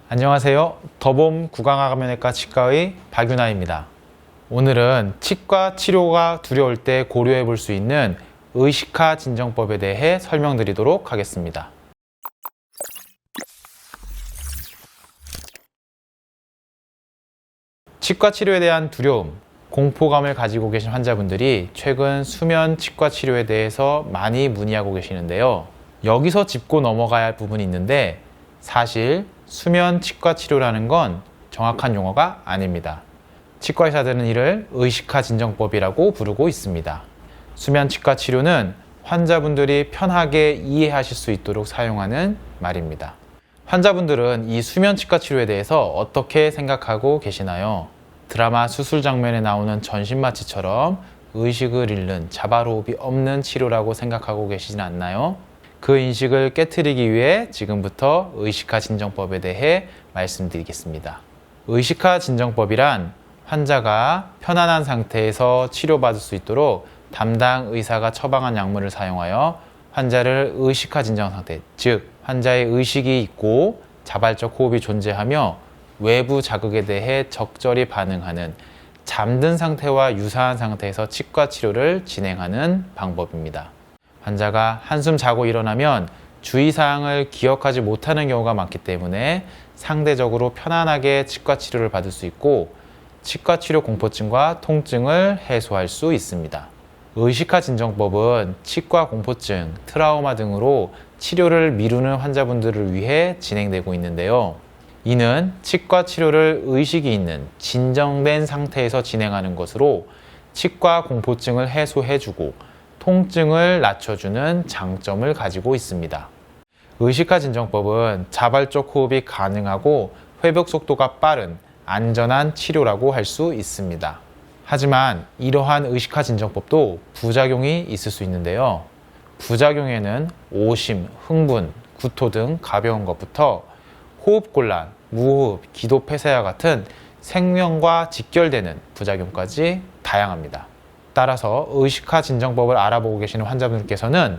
안녕하세요. 더봄 구강암면외과 치과의 박윤아입니다. 오늘은 치과 치료가 두려울 때 고려해 볼 수 있는 의식화 진정법에 대해 설명드리도록 하겠습니다. 치과 치료에 대한 두려움, 공포감을 가지고 계신 환자분들이 최근 수면 치과 치료에 대해서 많이 문의하고 계시는데요. 여기서 짚고 넘어가야 할 부분이 있는데 사실 수면 치과 치료라는 건 정확한 용어가 아닙니다. 치과 의사들은 이를 의식화 진정법이라고 부르고 있습니다. 수면 치과 치료는 환자분들이 편하게 이해하실 수 있도록 사용하는 말입니다. 환자분들은 이 수면 치과 치료에 대해서 어떻게 생각하고 계시나요? 드라마 수술 장면에 나오는 전신마취처럼 의식을 잃는 자바로흡이 없는 치료라고 생각하고 계시진 않나요? 그 인식을 깨트리기 위해 지금부터 의식화 진정법에 대해 말씀드리겠습니다. 의식화 진정법이란 환자가 편안한 상태에서 치료받을 수 있도록 담당 의사가 처방한 약물을 사용하여 환자를 의식화 진정 상태, 즉 환자의 의식이 있고 자발적 호흡이 존재하며 외부 자극에 대해 적절히 반응하는 잠든 상태와 유사한 상태에서 치과 치료를 진행하는 방법입니다. 환자가 한숨 자고 일어나면 주의사항을 기억하지 못하는 경우가 많기 때문에 상대적으로 편안하게 치과 치료를 받을 수 있고 치과 치료 공포증과 통증을 해소할 수 있습니다. 의식화 진정법은 치과 공포증, 트라우마 등으로 치료를 미루는 환자분들을 위해 진행되고 있는데요. 이는 치과 치료를 의식이 있는 진정된 상태에서 진행하는 것으로 치과 공포증을 해소해주고 통증을 낮춰주는 장점을 가지고 있습니다. 의식화 진정법은 자발적 호흡이 가능하고 회복 속도가 빠른 안전한 치료라고 할 수 있습니다. 하지만 이러한 의식화 진정법도 부작용이 있을 수 있는데요. 부작용에는 오심, 흥분, 구토 등 가벼운 것부터 호흡곤란, 무호흡, 기도 폐쇄와 같은 생명과 직결되는 부작용까지 다양합니다. 따라서 의식화 진정법을 알아보고 계시는 환자분들께서는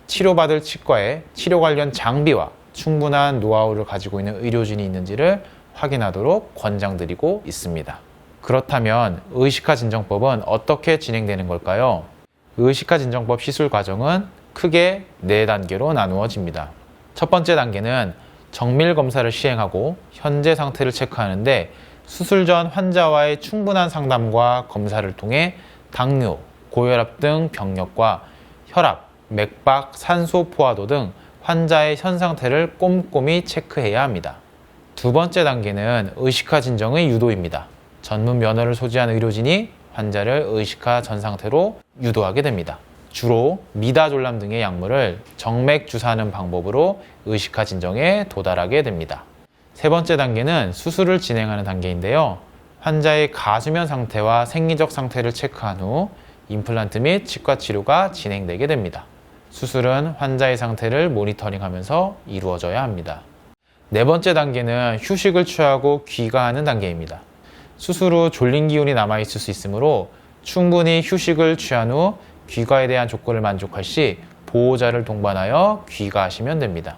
치료받을 치과에 치료 관련 장비와 충분한 노하우를 가지고 있는 의료진이 있는지를 확인하도록 권장드리고 있습니다. 그렇다면 의식화 진정법은 어떻게 진행되는 걸까요? 의식화 진정법 시술 과정은 크게 4단계로 나누어집니다. 첫 번째 단계는 정밀 검사를 시행하고 현재 상태를 체크하는데 수술 전 환자와의 충분한 상담과 검사를 통해 당뇨, 고혈압 등 병력과 혈압, 맥박, 산소 포화도 등 환자의 현 상태를 꼼꼼히 체크해야 합니다. 두 번째 단계는 의식화 진정의 유도입니다. 전문 면허를 소지한 의료진이 환자를 의식화 전 상태로 유도하게 됩니다. 주로 미다졸람 등의 약물을 정맥 주사하는 방법으로 의식화 진정에 도달하게 됩니다. 세 번째 단계는 수술을 진행하는 단계인데요. 환자의 가수면 상태와 생리적 상태를 체크한 후 임플란트 및 치과 치료가 진행되게 됩니다. 수술은 환자의 상태를 모니터링하면서 이루어져야 합니다. 네 번째 단계는 휴식을 취하고 귀가하는 단계입니다. 수술 후 졸린 기운이 남아있을 수 있으므로 충분히 휴식을 취한 후 귀가에 대한 조건을 만족할 시 보호자를 동반하여 귀가하시면 됩니다.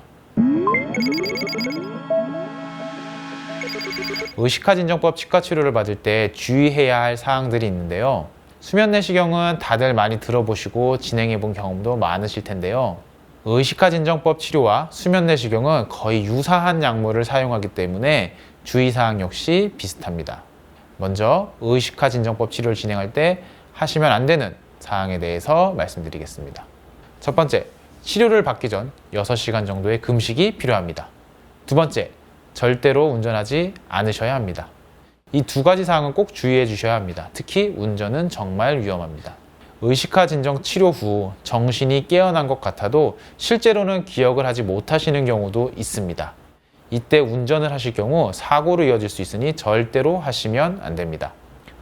의식화 진정법 치과 치료를 받을 때 주의해야 할 사항들이 있는데요. 수면 내시경은 다들 많이 들어보시고 진행해 본 경험도 많으실 텐데요. 의식화 진정법 치료와 수면 내시경은 거의 유사한 약물을 사용하기 때문에 주의사항 역시 비슷합니다. 먼저 의식화 진정법 치료를 진행할 때 하시면 안 되는 사항에 대해서 말씀드리겠습니다. 첫 번째, 치료를 받기 전 6시간 정도의 금식이 필요합니다. 두 번째, 절대로 운전하지 않으셔야 합니다. 이 두 가지 사항은 꼭 주의해 주셔야 합니다. 특히 운전은 정말 위험합니다. 의식화 진정 치료 후 정신이 깨어난 것 같아도 실제로는 기억을 하지 못하시는 경우도 있습니다. 이때 운전을 하실 경우 사고로 이어질 수 있으니 절대로 하시면 안 됩니다.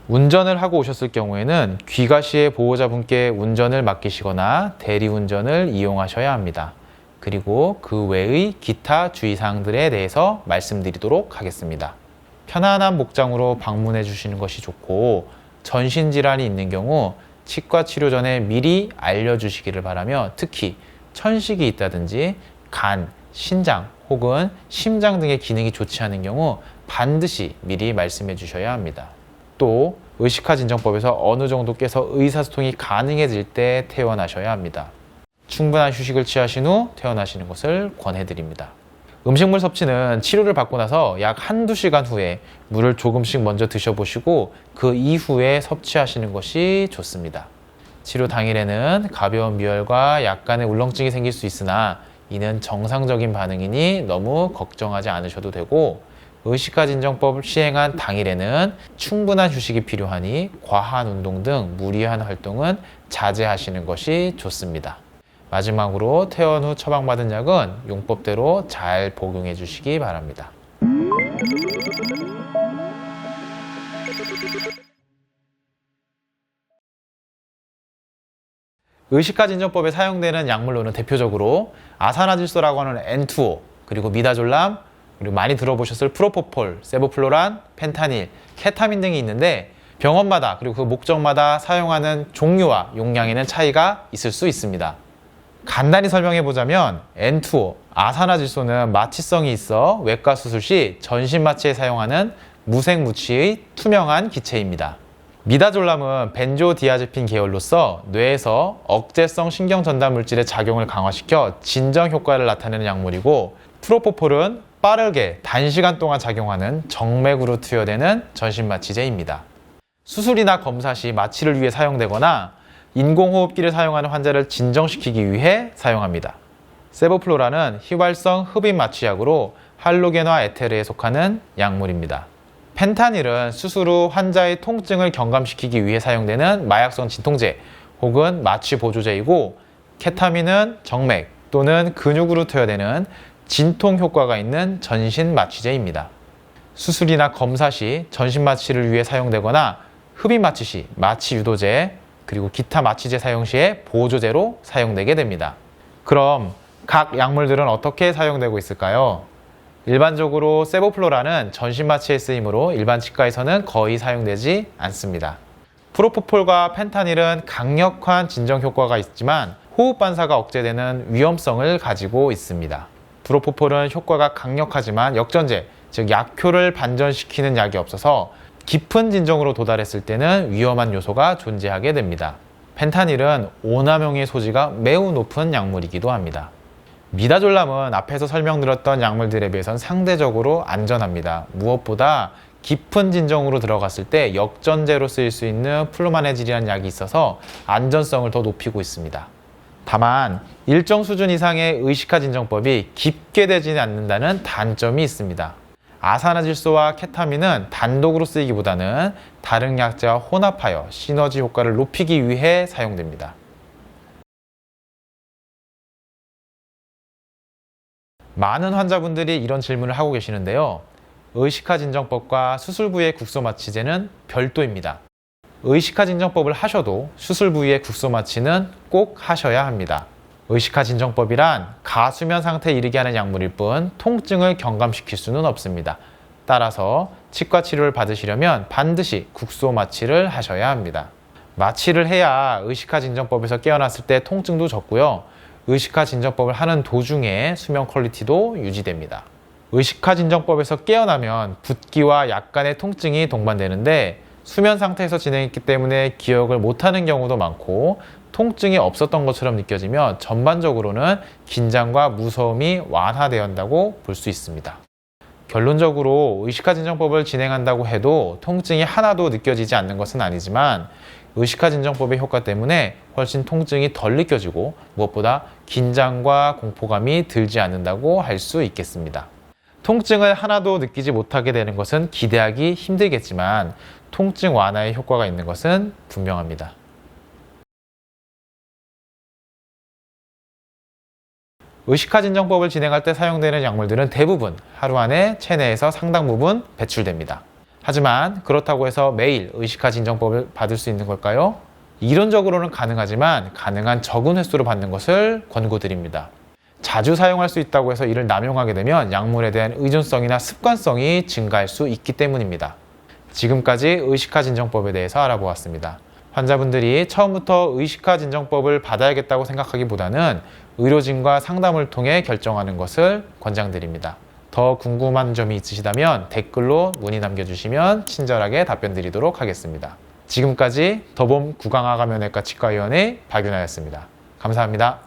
운전을 하고 오셨을 경우에는 귀가 시에 보호자분께 운전을 맡기시거나 대리운전을 이용하셔야 합니다. 그리고 그 외의 기타 주의사항들에 대해서 말씀드리도록 하겠습니다. 편안한 목장으로 방문해 주시는 것이 좋고 전신질환이 있는 경우 치과 치료 전에 미리 알려주시기를 바라며 특히 천식이 있다든지 간, 신장 혹은 심장 등의 기능이 좋지 않은 경우 반드시 미리 말씀해 주셔야 합니다. 또 의식화 진정법에서 어느 정도 깨서 의사소통이 가능해질 때 퇴원하셔야 합니다. 충분한 휴식을 취하신 후 퇴원하시는 것을 권해드립니다. 음식물 섭취는 치료를 받고 나서 약 한두 시간 후에 물을 조금씩 먼저 드셔보시고 그 이후에 섭취하시는 것이 좋습니다. 치료 당일에는 가벼운 미열과 약간의 울렁증이 생길 수 있으나 이는 정상적인 반응이니 너무 걱정하지 않으셔도 되고, 의식화 진정법을 시행한 당일에는 충분한 휴식이 필요하니 과한 운동 등 무리한 활동은 자제하시는 것이 좋습니다. 마지막으로 퇴원 후 처방받은 약은 용법대로 잘 복용해 주시기 바랍니다. 의식화 진정법에 사용되는 약물로는 대표적으로 아산화질소라고 하는 N2O, 그리고 미다졸람, 그리고 많이 들어보셨을 프로포폴, 세보플로란, 펜타닐, 케타민 등이 있는데 병원마다 그리고 그 목적마다 사용하는 종류와 용량에는 차이가 있을 수 있습니다. 간단히 설명해 보자면 N2O, 아산화질소는 마취성이 있어 외과 수술 시 전신 마취에 사용하는 무색무취의 투명한 기체입니다. 미다졸람은 벤조디아제핀 계열로서 뇌에서 억제성 신경 전달 물질의 작용을 강화시켜 진정 효과를 나타내는 약물이고, 프로포폴은 빠르게 단시간 동안 작용하는 정맥으로 투여되는 전신 마취제입니다. 수술이나 검사 시 마취를 위해 사용되거나 인공호흡기를 사용하는 환자를 진정시키기 위해 사용합니다. 세보플로라는 휘발성 흡입 마취약으로 할로겐화 에테르에 속하는 약물입니다. 펜타닐은 수술 후 환자의 통증을 경감시키기 위해 사용되는 마약성 진통제 혹은 마취 보조제이고, 케타민은 정맥 또는 근육으로 투여되는 진통 효과가 있는 전신 마취제입니다. 수술이나 검사 시 전신 마취를 위해 사용되거나 흡입 마취 시 마취 유도제, 그리고 기타 마취제 사용 시에 보조제로 사용되게 됩니다. 그럼 각 약물들은 어떻게 사용되고 있을까요? 일반적으로 세보플로라는 전신 마취에 쓰이므로 일반 치과에서는 거의 사용되지 않습니다. 프로포폴과 펜타닐은 강력한 진정 효과가 있지만 호흡 반사가 억제되는 위험성을 가지고 있습니다. 프로포폴은 효과가 강력하지만 역전제, 즉 약효를 반전시키는 약이 없어서 깊은 진정으로 도달했을 때는 위험한 요소가 존재하게 됩니다. 펜타닐은 오남용의 소지가 매우 높은 약물이기도 합니다. 미다졸람은 앞에서 설명드렸던 약물들에 비해서는 상대적으로 안전합니다. 무엇보다 깊은 진정으로 들어갔을 때 역전제로 쓰일 수 있는 플루마네질이라는 약이 있어서 안전성을 더 높이고 있습니다. 다만 일정 수준 이상의 의식화 진정법이 깊게 되지는 않는다는 단점이 있습니다. 아산화질소와 케타민은 단독으로 쓰이기보다는 다른 약제와 혼합하여 시너지 효과를 높이기 위해 사용됩니다. 많은 환자분들이 이런 질문을 하고 계시는데요. 의식화 진정법과 수술 부위의 국소 마취제는 별도입니다. 의식화 진정법을 하셔도 수술 부위의 국소 마취는 꼭 하셔야 합니다. 의식화 진정법이란 가수면 상태에 이르게 하는 약물일 뿐 통증을 경감시킬 수는 없습니다. 따라서 치과 치료를 받으시려면 반드시 국소 마취를 하셔야 합니다. 마취를 해야 의식화 진정법에서 깨어났을 때 통증도 적고요. 의식화 진정법을 하는 도중에 수면 퀄리티도 유지됩니다. 의식화 진정법에서 깨어나면 붓기와 약간의 통증이 동반되는데 수면 상태에서 진행했기 때문에 기억을 못하는 경우도 많고, 통증이 없었던 것처럼 느껴지며 전반적으로는 긴장과 무서움이 완화되었다고 볼 수 있습니다. 결론적으로 의식화 진정법을 진행한다고 해도 통증이 하나도 느껴지지 않는 것은 아니지만 의식화 진정법의 효과 때문에 훨씬 통증이 덜 느껴지고 무엇보다 긴장과 공포감이 들지 않는다고 할 수 있겠습니다. 통증을 하나도 느끼지 못하게 되는 것은 기대하기 힘들겠지만 통증 완화에 효과가 있는 것은 분명합니다. 의식화 진정법을 진행할 때 사용되는 약물들은 대부분 하루 안에 체내에서 상당 부분 배출됩니다. 하지만 그렇다고 해서 매일 의식화 진정법을 받을 수 있는 걸까요? 이론적으로는 가능하지만 가능한 적은 횟수로 받는 것을 권고드립니다. 자주 사용할 수 있다고 해서 이를 남용하게 되면 약물에 대한 의존성이나 습관성이 증가할 수 있기 때문입니다. 지금까지 의식화 진정법에 대해서 알아보았습니다. 환자분들이 처음부터 의식화 진정법을 받아야겠다고 생각하기보다는 의료진과 상담을 통해 결정하는 것을 권장드립니다. 더 궁금한 점이 있으시다면 댓글로 문의 남겨주시면 친절하게 답변 드리도록 하겠습니다. 지금까지 더봄 구강하감면외과 치과의원의 박윤아였습니다. 감사합니다.